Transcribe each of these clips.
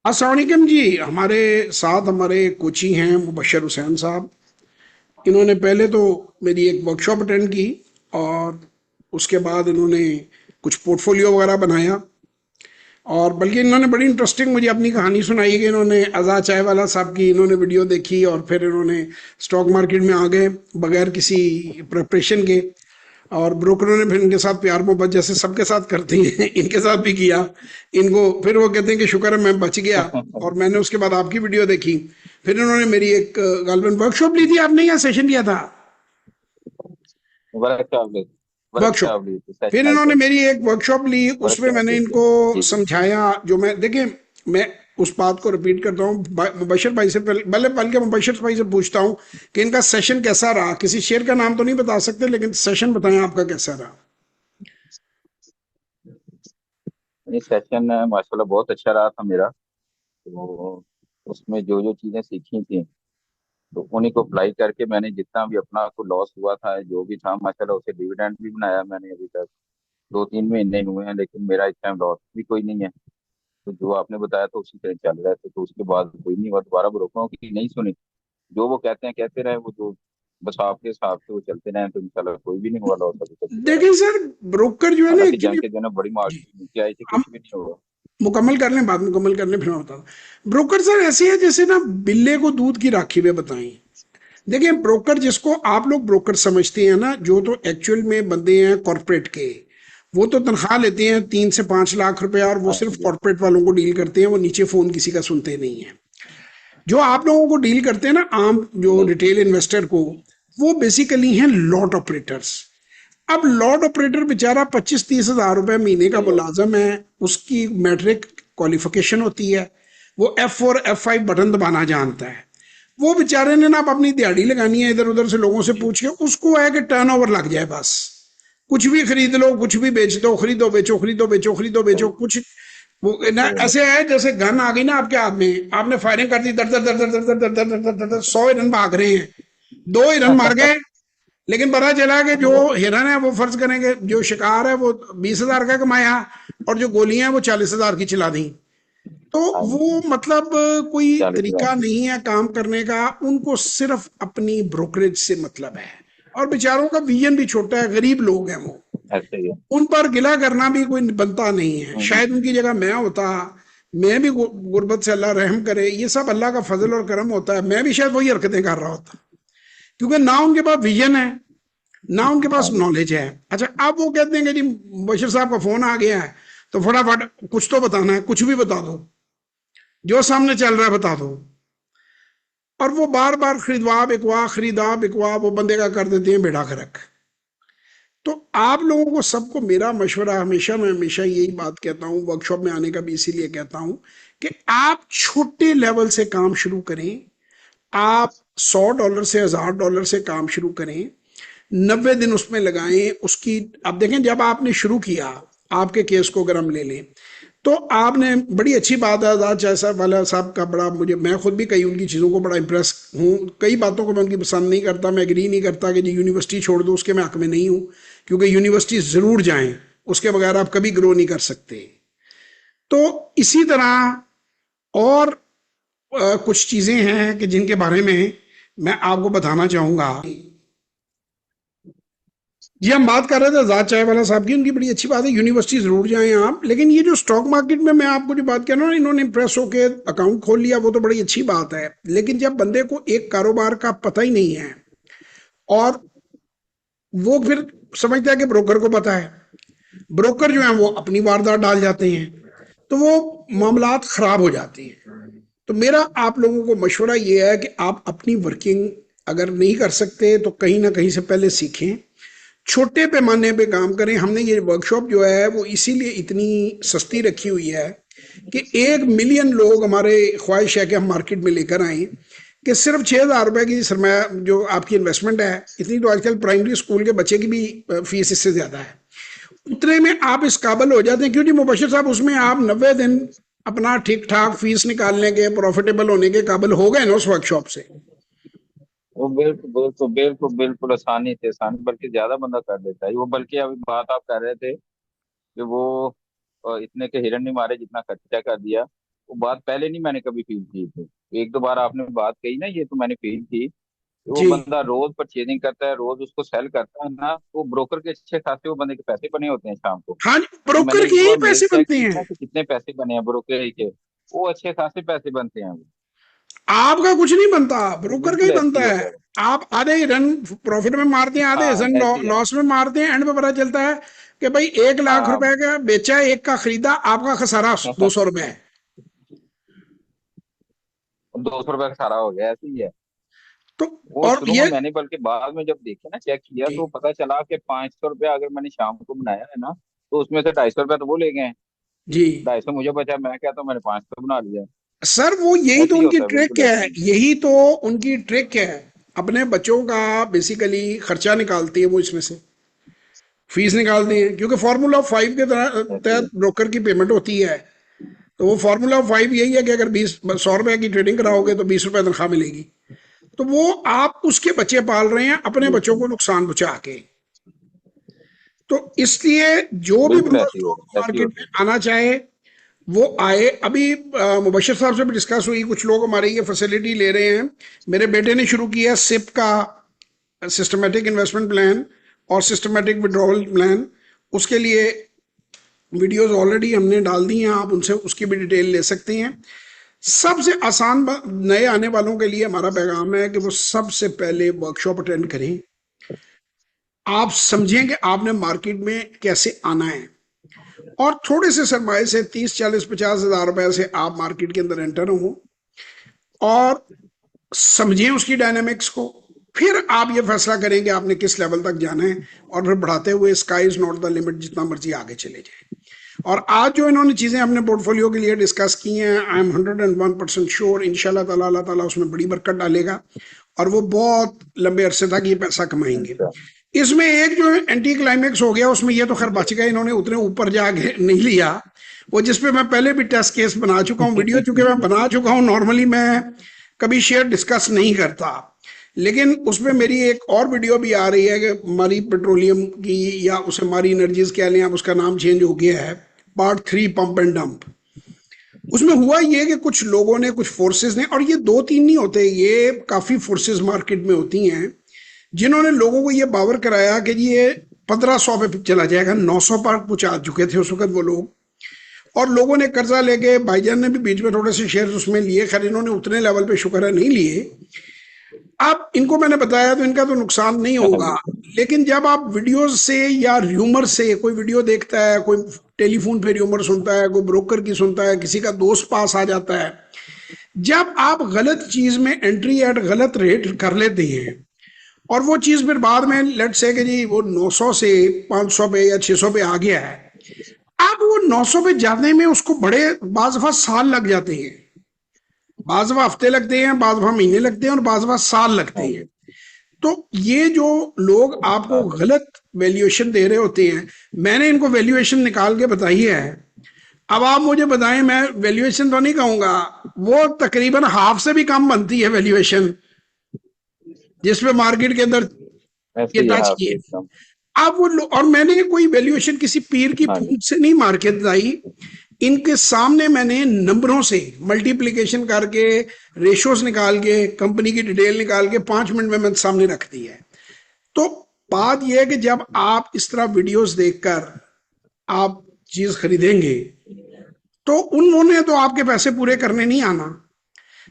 अस्सलाम वालेकुम जी। हमारे साथ हमारे कोची हैं मुबशर हुसैन साहब। इन्होंने पहले तो मेरी एक वर्कशॉप अटेंड की और उसके बाद इन्होंने कुछ पोर्टफोलियो वगैरह बनाया। और बल्कि इन्होंने बड़ी इंटरेस्टिंग मुझे अपनी कहानी सुनाई कि इन्होंने आज़ाद चाय वाला साहब की इन्होंने वीडियो देखी और फिर इन्होंने स्टॉक मार्केट में आ गए बगैर किसी प्रिपरेशन के। और ब्रोकरों ने फिर इनके साथ प्यार मोहब्बत जैसे सबके साथ करती हैं इनके साथ भी किया। इनको फिर वो कहते हैं कि शुक्र है मैं बच गया। और मैंने उसके बाद आपकी वीडियो देखी। फिर इन्होंने मेरी एक गालबन वर्कशॉप ली थी, आपने यहाँ सेशन लिया था। वर्कशॉप ली वर्कशॉप। वर्कशॉप ली थी फिर सेशन आई इन्होंने थे। मेरी एक वर्कशॉप ली, उसमें वर्कशॉप मैंने ली थी। इनको जी जी। समझाया। जो मैं देखिए, मैं उस बात को रिपीट करता हूँ। मुबशर भाई से पहले बल्कि मुबशर भाई से पूछता हूँ कि इनका सेशन कैसा रहा। किसी शेर का नाम तो नहीं बता सकते, लेकिन सेशन बताएं आपका कैसा रहा। ये सेशन माशाल्लाह बहुत अच्छा रहा था मेरा। तो उसमें जो जो चीजें सीखी थी तो उन्हीं को अप्लाई करके मैंने जितना भी अपना को लॉस हुआ था जो भी था माशाल्लाह उसे डिविडेंड भी बनाया मैंने अभी तक। 2-3 महीने हुए हैं लेकिन मेरा इस टाइम लॉस भी कोई नहीं है। तो जो आपने बताया तो उसी तरह चल रहा है। तो उसके बाद कोई नहीं हुआ, दोबारा ब्रोकरों की नहीं सुनी। जो वो कहते हैं कहते रहे, वो जो बस आपके हिसाब से वो चलते रहे तो इंशाल्लाह कोई भी नहीं हुआ लॉस अभी तक दोबारा। देखिए सर, ब्रोकर जो है ना हालांकि जंग एक्चुअली। के दिनों बड़ी जी। मार्केट नीचे आई थी, हम कुछ भी नहीं हुआ। मुकम्मल कर लें, बात मुकम्मल कर लें फिर मैं बताता हूँ। ब्रोकर सर ऐसे है जैसे ना बिल्ले को दूध की राखी में बताएं। देखिए, ब्रोकर जिसको आप लोग ब्रोकर समझते हैं ना, जो तो एक्चुअल में बंदे हैं कॉरपोरेट के। वो तो तनख्वाह लेते हैं 3 से 5 लाख रुपया और वो हाँ सिर्फ जी। कॉरपोरेट वालों को डील करते हैं, वो नीचे फोन किसी का सुनते नहीं है। जो आप लोगों को डील करते हैं ना, आम जो नहीं। रिटेल इन्वेस्टर को, वो बेसिकली हैं लॉट ऑपरेटर्स। अब लॉट ऑपरेटर बेचारा 25-30 हज़ार रुपए महीने का सही है। मुलाजम है। उसकी मैट्रिक क्वालिफिकेशन होती है। वो F4 F5 बटन दबाना जानता है। वो बेचारे ने ना अब अपनी दिहाड़ी लगानी है इधर उधर से लोगों से पूछ के, उसको है कि टर्नओवर लग जाए बस। कुछ भी खरीद लो, कुछ भी बेच दो, खरीदो बेचो, खरीदो बेचो, खरीदो बेचो, कुछ वो ना सही है। ऐसे है जैसे गन आ गई ना आपके हाथ में, आपने फायरिंग कर दी, दर दर दर दर दर दर दर दर दर दर 100 हिरन भाग रहे हैं। 2 हिरन मार गए। लेकिन पता चला कि जो हिरन है वो फर्ज करेंगे, जो शिकार है वो 20 हज़ार का कमाया और जो गोलियां हैं वो 40 हज़ार की चला दी। तो हाँ वो जी। मतलब कोई 40 हज़ार। तरीका नहीं है काम करने का। उनको सिर्फ अपनी ब्रोकरेज से मतलब है। और बेचारों का विजन भी छोटा है, गरीब लोग हैं वो। ऐसे ही है। उन पर गिला करना भी कोई बनता नहीं है। हम्म, शायद उनकी जगह मैं होता, मैं भी गुर्बत से अल्लाह रहम करे, ये सब अल्लाह का फजल और करम होता है, मैं भी शायद वही हरकतें कर रहा होता। क्योंकि ना उनके पास विजन है, ना उनके पास हाँ जी। नॉलेज है। अच्छा, अब वो कहते हैं कि जी बशीर साहब का फोन आ गया है तो फटाफट कुछ तो बताना है, कुछ भी बता दो, जो सामने चल रहा है बता दो। और वो बार बार खरीदवा बिकवा खरीदा बिकवा वो बंदे का कर देते हैं बेड़ा गर्क। तो आप लोगों को सबको मेरा मशवरा हमेशा, मैं हमेशा यही बात कहता हूँ, वर्कशॉप में आने का भी इसीलिए कहता हूँ कि आप छोटे लेवल से काम शुरू करें। आप $100 से $1000 से काम शुरू करें। 90 दिन उसमें लगाएं उसकी। अब देखें, जब आपने शुरू किया, आपके केस को अगर हम ले लें, तो आपने बड़ी अच्छी बात है, आजाद जैसा वाला साहब का बड़ा, मुझे मैं खुद भी कई उनकी चीज़ों को बड़ा इंप्रेस हूँ। कई बातों को मैं उनकी पसंद नहीं करता, मैं एग्री नहीं करता कि जी यूनिवर्सिटी छोड़ दो, उसके मैं हक में नहीं हूँ। क्योंकि यूनिवर्सिटी ज़रूर जाएं, उसके बगैर आप कभी ग्रो नहीं कर सकते। तो इसी तरह और कुछ चीज़ें हैं कि जिनके बारे में मैं आपको बताना चाहूँगा। जी, हम बात कर रहे थे आजाद चाय वाला साहब की, उनकी बड़ी अच्छी बात है, यूनिवर्सिटी जरूर जाएं आप। लेकिन ये जो स्टॉक मार्केट में मैं आपको जो बात कर रहा हूँ, इन्होंने इंप्रेस होके अकाउंट खोल लिया, वो तो बड़ी अच्छी बात है। लेकिन जब बंदे को एक कारोबार का पता ही नहीं है और वो फिर समझता है कि ब्रोकर को पता है, ब्रोकर जो है वो अपनी वारदात डाल जाते हैं, तो वो मामलात खराब हो जाती हैं। तो मेरा आप लोगों को मशवरा ये है कि आप अपनी वर्किंग अगर नहीं कर सकते तो कहीं ना कहीं से पहले सीखें, छोटे पैमाने पे काम करें। हमने ये वर्कशॉप जो है वो इसीलिए इतनी सस्ती रखी हुई है कि 1 मिलियन लोग हमारे ख्वाहिश है कि हम मार्केट में लेकर आए। कि सिर्फ 6 हज़ार रुपए की सरमाया जो आपकी इन्वेस्टमेंट है, इतनी तो आजकल प्राइमरी स्कूल के बच्चे की भी फीस इससे ज्यादा है। उतने में आप इस काबल हो जाते हैं। क्योंकि मुबशिर साहब, उसमें आप 90 दिन अपना ठीक ठाक फीस निकालने के, प्रॉफिटेबल होने के काबिल हो गए ना उस वर्कशॉप से। वो बिल्कुल बिल्कुल बिल्कुल बिल्कुल आसानी से आसानी, बल्कि ज्यादा बंदा कर देता है वो। बल्कि अभी बात आप कर रहे थे कि वो इतने के हिरन नहीं मारे जितना खर्चा कर दिया। वो बात पहले नहीं मैंने कभी फील की थी। एक दो बार आपने बात कही ना, ये तो मैंने फील की कि वो जी। बंदा रोज परचेजिंग करता है, रोज उसको सेल करता है ना, तो ब्रोकर के अच्छे खासे वो बंदे के पैसे बने होते हैं शाम को। हाँ जी, तो मैंने ब्रोकर के एक दो ही बार मेल पैसे चेक बनते की हैं। ना कि कितने पैसे बने हैं ब्रोकर के, वो अच्छे खासे पैसे बनते हैं वो। आपका कुछ नहीं बनता, तो ब्रोकर का ही बिल्कुल ऐसे बनता ही है। होता है। आप आधे रन प्रॉफिट में मारते हैं, आधे हाँ रन ऐसे ही है। लॉस में मारते हैं। एंड में पता चलता है कि भाई 1 लाख हाँ रुपए का बेचा, एक का खरीदा, आपका खसारा 200 रुपए है। 200 रुपये का सारा हो गया, ऐसे ही है। तो वो और शुरू में ये मैंने, बल्कि बाद में जब देखे ना, चेक किया, जी तो पता चला कि 500 रुपया अगर मैंने शाम को बनाया है ना, तो उसमें से 250 रुपया तो वो ले गए हैं, जी 250 मुझे बचा। मैं कहता हूँ मैंने 500 बना लिया। सर, वो यही तो ऐसे ही उनकी होता है, ट्रिक बिल्कुल ऐसे है, ही। यही तो उनकी ट्रिक है। अपने बच्चों का बेसिकली खर्चा निकालती है वो इसमें से, फीस निकालती है, क्योंकि फार्मूला 5 के ऐसे ही है। तहत ब्रोकर की पेमेंट होती है। तो वो फार्मूला 5 यही है कि अगर 100 रुपए की ट्रेडिंग कराओगे तो 20 रुपए तनख्वाह मिलेगी। तो वो आप उसके बच्चे पाल रहे हैं, अपने बच्चों बिल्कुल को नुकसान पहुंचा के। तो इसलिए जो भी बिल्कुल बंदा ऐसे ही स्टॉक होता है, ऐसे ही मार्केट होता में है। आना चाहे वो आए। अभी मुबशिर साहब से भी डिस्कस हुई, कुछ लोग हमारी ये फैसिलिटी ले रहे हैं। मेरे बेटे ने शुरू किया सिप का, सिस्टमेटिक इन्वेस्टमेंट प्लान और सिस्टमेटिक विड्रॉवल प्लान। उसके लिए वीडियोस ऑलरेडी हमने डाल दी हैं, आप उनसे उसकी भी डिटेल ले सकते हैं। सबसे आसान नए आने वालों के लिए हमारा पैगाम है कि वो सबसे पहले वर्कशॉप अटेंड करें। आप समझें कि आपने मार्केट में कैसे आना है, और थोड़े से सरमाए से 30 40 50 हज़ार रुपए से आप मार्केट के अंदर एंटर हो और समझें उसकी डायनामिक्स को। फिर आप ये फैसला करें कि आपने किस लेवल तक जाना है, और फिर बढ़ाते हुए sky is not the limit, जितना मर्जी आगे चले जाए। और आज जो इन्होंने चीजें अपने पोर्टफोलियो के लिए डिस्कस की हैं, आई एम 101% श्योर इंशाल्लाह ताला अल्लाह ताला उसमें बड़ी बरकत डालेगा और वो बहुत लंबे अरसे तक ये पैसा कमाएंगे। अच्छा। इसमें एक जो एंटी क्लाइमेक्स हो गया, उसमें ये तो खैर बच गए, इन्होंने उतने ऊपर जाके नहीं लिया। वो जिसपे मैं पहले भी टेस्ट केस बना चुका हूँ, वीडियो चूंकि मैं बना चुका हूँ, नॉर्मली मैं कभी शेयर डिस्कस नहीं करता। लेकिन उसमें मेरी एक और वीडियो भी आ रही है कि हमारी पेट्रोलियम की, या उसे हमारी एनर्जीज कह लें, अब उसका नाम चेंज हो गया है, पार्ट 3 पंप एंड डंप। उसमें हुआ ये कि कुछ लोगों ने, कुछ फोर्सेस ने, और ये 2 3 नहीं होते, ये काफी फोर्सेस मार्केट में होती हैं, जिन्होंने लोगों को ये बावर कराया कि ये 1500 पे चला जाएगा। 900 पर पहुंचा चुके थे उस वक्त वो लोग, और लोगों ने कर्जा लेके, भाईजान ने भी बीच में थोड़े से शेयर उसमें लिए, खैर इन्होंने उतने लेवल पे शुक्र है नहीं लिए। अब इनको मैंने बताया तो इनका तो नुकसान नहीं होगा। लेकिन जब आप वीडियोस से या र्यूमर से, कोई वीडियो देखता है, कोई टेलीफोन पे र्यूमर सुनता है, कोई ब्रोकर की सुनता है, किसी का दोस्त पास आ जाता है, जब आप गलत चीज में एंट्री एट गलत रेट कर लेते हैं, और वो चीज फिर बाद में लेट से कि जी वो 900 से 500 पे या 600 पे आ गया है, अब वो 900 पे जाने में उसको बड़े बाज दफा साल लग जाते हैं, बाज दफा हफ्ते लगते हैं, बाज दफा महीने लगते हैं, और बाज दफा साल लगते हाँ हैं। तो ये जो लोग आपको हाँ। गलत वैल्यूएशन दे रहे होते हैं, मैंने इनको वैल्यूएशन निकाल के बताई है। अब आप मुझे बताएं, मैं वैल्यूएशन तो नहीं कहूंगा, वो तकरीबन हाफ से भी कम बनती है वैल्यूएशन जिसपे मार्केट के अंदर ऐसे ये ही है, टच हाँ, किए। एकदम। अब वो और मैंने कोई वैल्यूएशन किसी पीर की हाँ जी। फूट से नहीं मार के बताई, इनके सामने मैंने नंबरों से मल्टीप्लिकेशन करके, रेशोस निकाल के, कंपनी की डिटेल निकाल के 5 मिनट में मैंने सामने रख दी है। तो बात यह है कि जब आप इस तरह वीडियोस देखकर आप चीज खरीदेंगे, तो उन्होंने तो आपके पैसे पूरे करने नहीं आना।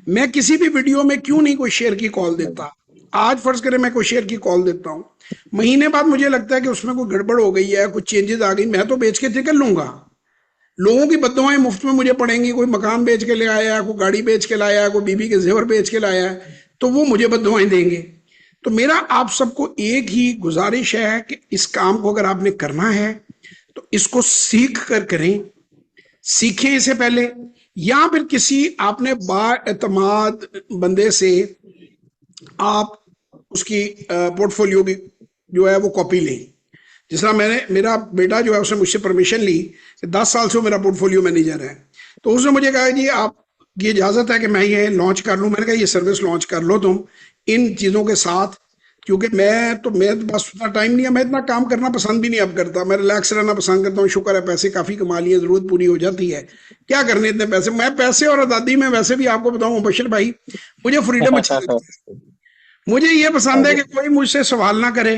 मैं किसी भी वीडियो में क्यों नहीं कोई शेयर की कॉल हाँ जी। देता। आज फर्ज करें मैं कोई शेयर की कॉल देता हूं, महीने बाद मुझे लगता है कि उसमें कोई गड़बड़ हो गई है, कुछ चेंजेस आ गई, मैं तो बेच के निकल लूंगा। लोगों की बददुआएं मुफ्त में मुझे पड़ेंगी, कोई मकान बेच के ले आया, कोई गाड़ी बेच के लाया, कोई बीबी के जेवर बेच के लाया, तो वो मुझे बददुआएं देंगे। तो मेरा आप सबको एक ही गुजारिश है कि इस काम को अगर आपने करना है तो इसको सीख कर करें, सीखें इसे पहले, या फिर किसी आपने बाएतमाद बंदे से आप उसकी पोर्टफोलियो की जो है वो कॉपी लें। जिस तरह मैंने, मेरा बेटा जो है उसने मुझसे परमिशन ली कि 10 साल से वो मेरा पोर्टफोलियो मैनेजर है, तो उसने मुझे कहा जी आप, ये इजाजत है कि मैं ये लॉन्च कर लूं। मैंने कहा ये सर्विस लॉन्च कर लो तुम इन चीजों के साथ, क्योंकि मैं तो बस उतना टाइम नहीं है, मैं इतना काम करना पसंद भी नहीं अब करता, मैं रिलैक्स रहना पसंद करता हूँ। शुक्र है पैसे काफी कमा लिए, जरूरत पूरी हो जाती है, क्या करने इतने पैसे। मैं पैसे और आजादी में वैसे भी आपको बताऊं बशीर भाई, मुझे फ्रीडम अच्छी लगती है। मुझे ये पसंद है कि कोई मुझसे सवाल ना करे,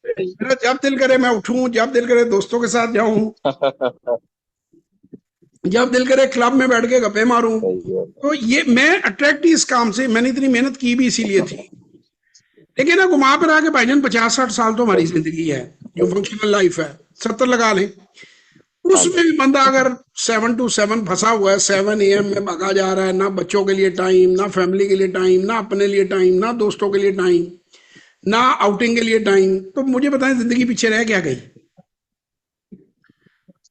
मेरा जब दिल करे मैं उठूं, जब दिल करे दोस्तों के साथ जाऊं, जब दिल करे क्लब में बैठ के गप्पे मारूं। सही है। तो ये मैं अट्रैक्ट ही इस काम से, मैंने इतनी मेहनत की भी इसीलिए थी। लेकिन ना घुमा फिरा के भाईजान 50-60 साल तो हमारी जिंदगी है, जो फंक्शनल लाइफ है 70 लगा लें, हाँ उसमें भी बंदा अगर 7 to 7 फंसा हुआ है, 7 AM में भागा जा रहा है, ना बच्चों के लिए टाइम, ना फैमिली के लिए टाइम, ना अपने लिए टाइम, ना दोस्तों के लिए टाइम, ना आउटिंग के लिए टाइम, तो मुझे बताएं जिंदगी पीछे रह क्या गई।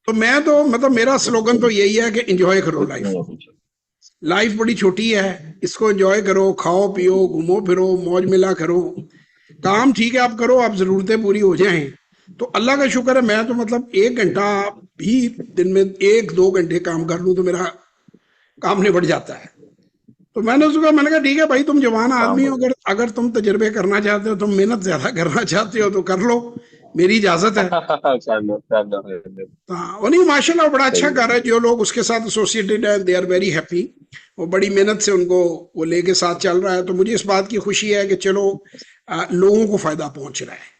तो मैं तो मतलब मेरा स्लोगन तो यही है कि एंजॉय करो कुछ लाइफ। नहीं है पीछे। लाइफ बड़ी छोटी है, इसको एंजॉय करो, खाओ पियो घूमो फिरो मौज मिला करो। काम ठीक है आप करो, आप जरूरतें पूरी हो जाएं तो अल्लाह का शुक्र है। मैं तो मतलब 1 घंटा भी दिन में 1-2 घंटे काम कर लूं तो मेरा काम निबट जाता है। तो मैंने उसको कहा, मैंने कहा ठीक है भाई, तुम जवान काम आदमी हो, हो अगर अगर तुम तजर्बे करना चाहते हो, तुम मेहनत ज्यादा करना चाहते हो तो कर लो, मेरी इजाजत है। गया। कर लो कर लो कर लो। हाँ वो नहीं, माशाल्लाह बड़ा अच्छा सही कर है। रहा है, जो लोग उसके साथ एसोसिएटेड है दे आर वेरी हैप्पी। वो बड़ी मेहनत से उनको वो लेके साथ चल रहा है, तो मुझे इस बात की खुशी है कि चलो लोगों को फायदा पहुंच रहा है।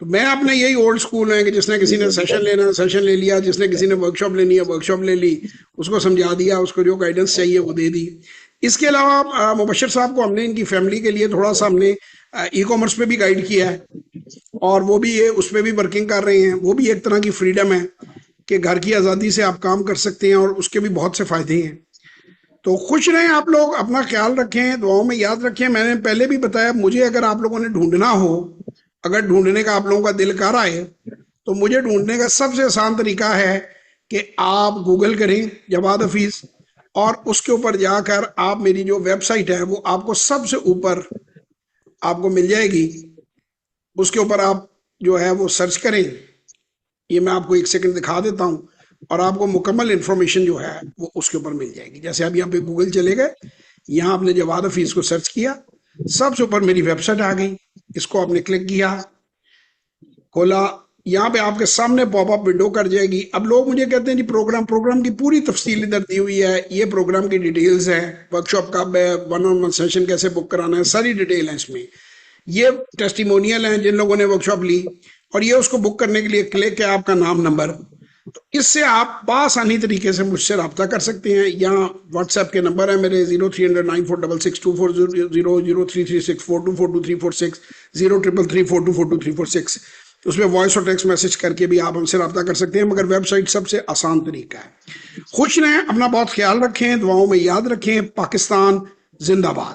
तो मैं अपने यही ओल्ड स्कूल है कि जिसने किसी ने सेशन लेना सेशन ले लिया, जिसने किसी ने वर्कशॉप लेनी है वर्कशॉप ले ली, उसको समझा दिया, उसको जो गाइडेंस चाहिए वो दे दी। इसके अलावा मुबशर साहब को हमने इनकी फैमिली के लिए थोड़ा सा हमने ई कॉमर्स पे भी गाइड किया है, और वो भी ये उस पर भी वर्किंग कर रहे हैं। वो भी एक तरह की फ्रीडम है कि घर की आज़ादी से आप काम कर सकते हैं, और उसके भी बहुत से फायदे हैं। तो खुश रहें आप लोग, अपना ख्याल रखें, दुआओं में याद रखें। मैंने पहले भी बताया, मुझे अगर आप लोगों ने ढूंढना हो, अगर ढूंढने का आप लोगों का दिल कर आए, तो मुझे ढूंढने का सबसे आसान तरीका है कि आप गूगल करें जवाद हफीज, और उसके ऊपर जाकर आप मेरी जो वेबसाइट है वो आपको सबसे ऊपर आपको मिल जाएगी। उसके ऊपर आप जो है वो सर्च करें, ये मैं आपको 1 सेकंड दिखा देता हूँ, और आपको मुकम्मल इंफॉर्मेशन जो है वो उसके ऊपर मिल जाएगी। जैसे आप यहाँ पे गूगल चले गए, यहाँ आपने जवाद हफीज को सर्च किया, सबसे ऊपर मेरी वेबसाइट आ गई, इसको आपने क्लिक किया, खोला, यहाँ पे आपके सामने पॉपअप विंडो कर जाएगी। अब लोग मुझे कहते हैं जी प्रोग्राम की पूरी तफसील इधर दी हुई है, ये प्रोग्राम की डिटेल्स है, वर्कशॉप कब है, 1-on-1 सेशन कैसे बुक कराना है, सारी डिटेल है इसमें। ये टेस्टिमोनियल हैं जिन लोगों ने वर्कशॉप ली, और ये उसको बुक करने के लिए क्लिक है आपका नाम नंबर। तो इससे आप बासानी तरीके से मुझसे रब्ता कर सकते हैं। यहाँ व्हाट्सएप के नंबर है मेरे 030094662400, 033642422346, 0334242346। उसमें वॉइस और टेक्स्ट मैसेज करके भी आप हमसे रब्ता कर सकते हैं, मगर वेबसाइट सबसे आसान तरीका है। खुश रहें, अपना बहुत ख्याल रखें, दुआओं में याद रखें। पाकिस्तान जिंदाबाद।